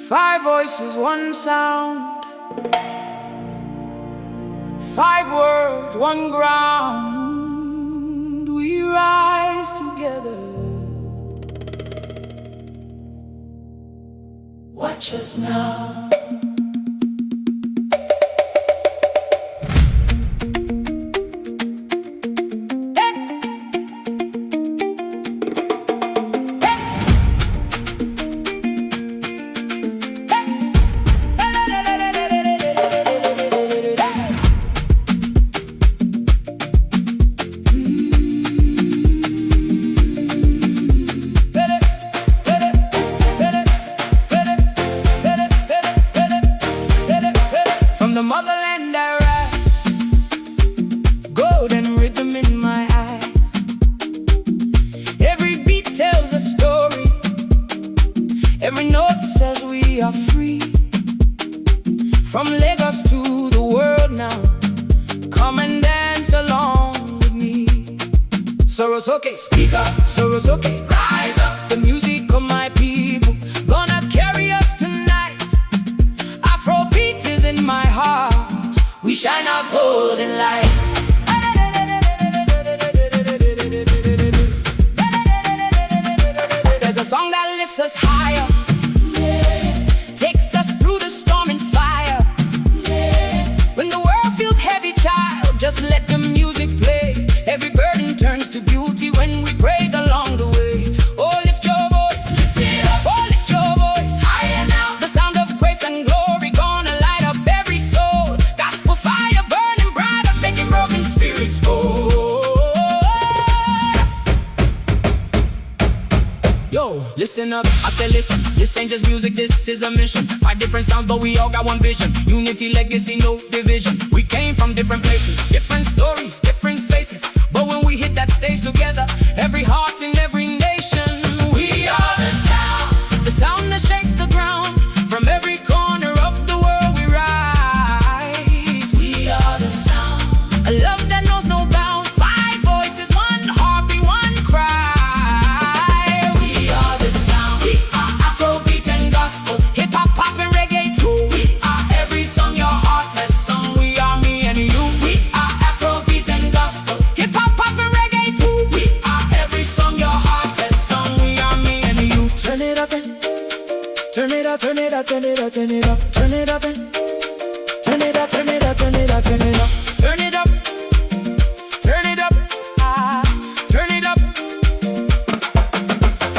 Five voices, one sound. Five words, one ground. We rise together. Watch us now. The motherland I rise, golden rhythm in my eyes. Every beat tells a story, every note says we are free. From Lagos to the world now, come and dance along with me. Sorosoke, speak up, Sorosoke, rise up. The music of my people, gonna carry us tonight. Afrobeat is in my heart, we shine our golden lights. There's a song that lifts us higher, yeah. Takes us through the storm and fire, yeah. When the world feels heavy, child, just let the music play. Every burden turns to beauty when we praise along the way. Oh, lift your voice, lift it up. Oh, lift your voice higher now. The sound of grace and glory gonna light up every soul. Gospel fire burning brighter, making broken spirits whole. Yo, listen up, I said listen. This ain't just music, this is a mission. Five different sounds, but we all got one vision. Unity, legacy, no division. We came from different places, different stories, different faces. But when we hit that stage together, every heart in every nation, we are the sound that shakes the ground. From every corner of the world we rise. We are the sound, a love that knows no bounds. Five voices, one heartbeat, one cry. We are the sound, we are Afrobeat and gospel, hip-hop, pop and reggae too. We are every song your heart has sung. We are me and you. We are Afrobeat and gospel, hip-hop, pop and reggae too. We are every song your heart has sung. We are me and you. Turn it up and turn it up, turn it up, turn it up, turn it up, turn it up and turn it up, turn it up, turn it up, turn it up, turn it up, turn it up, turn it up,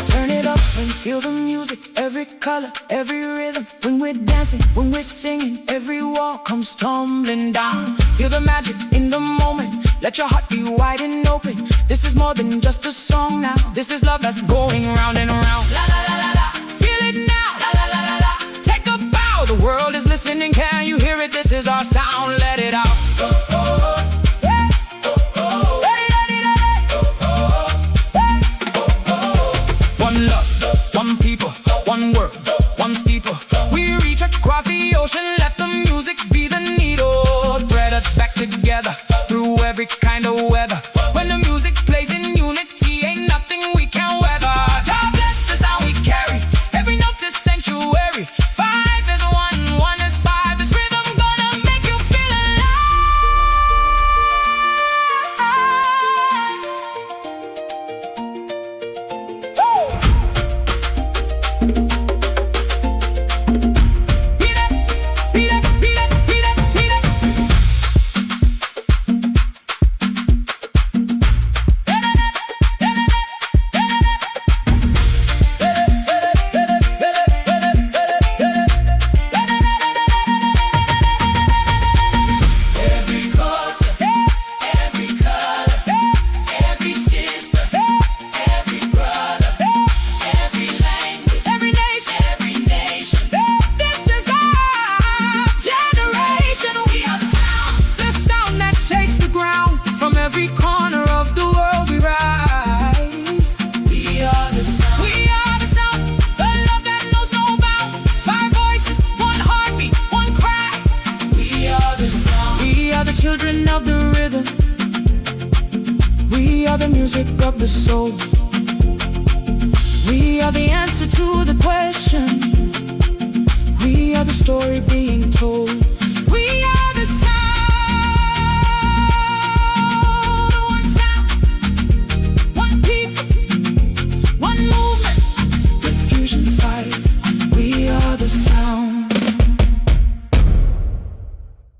turn it up and feel the music, every color, every rhythm. When we're dancing, when we're singing, every wall comes tumbling down. Feel the magic in the moment, let your heart be wide and open. This is more than just a song now, this is love that's going round and round. La la la la la, feel it now. La la la la la, take a bow, the world is listening, can you hear it? This is our sound, let it out. Oh, oh, oh. Hey. Oh, oh. Hey, hey, hey, hey. Oh, oh. Hey. Oh, oh. One love, one people, one world, one steeple. We reach across the ocean, let the music be the needle. Thread us back together through every kind of weather. When the music plays in unity, ain't nothing we can weather. God bless the sound we carry, every note is sanctuary. Five is one, one is five. This rhythm gonna make you feel alive. Woo! Beat it, beat it, beat it, beat it, beat it. Every culture, every color, every sister, every brother, every language, every nation. This is our generation. We are the sound that shakes the ground. From every corner of the world we rise. We are the sound, we are the sound, the love that knows no bound. Five voices, one heartbeat, one cry. We are the sound, we are the children of the rhythm. We are the music of the soul. We are the answer to the question,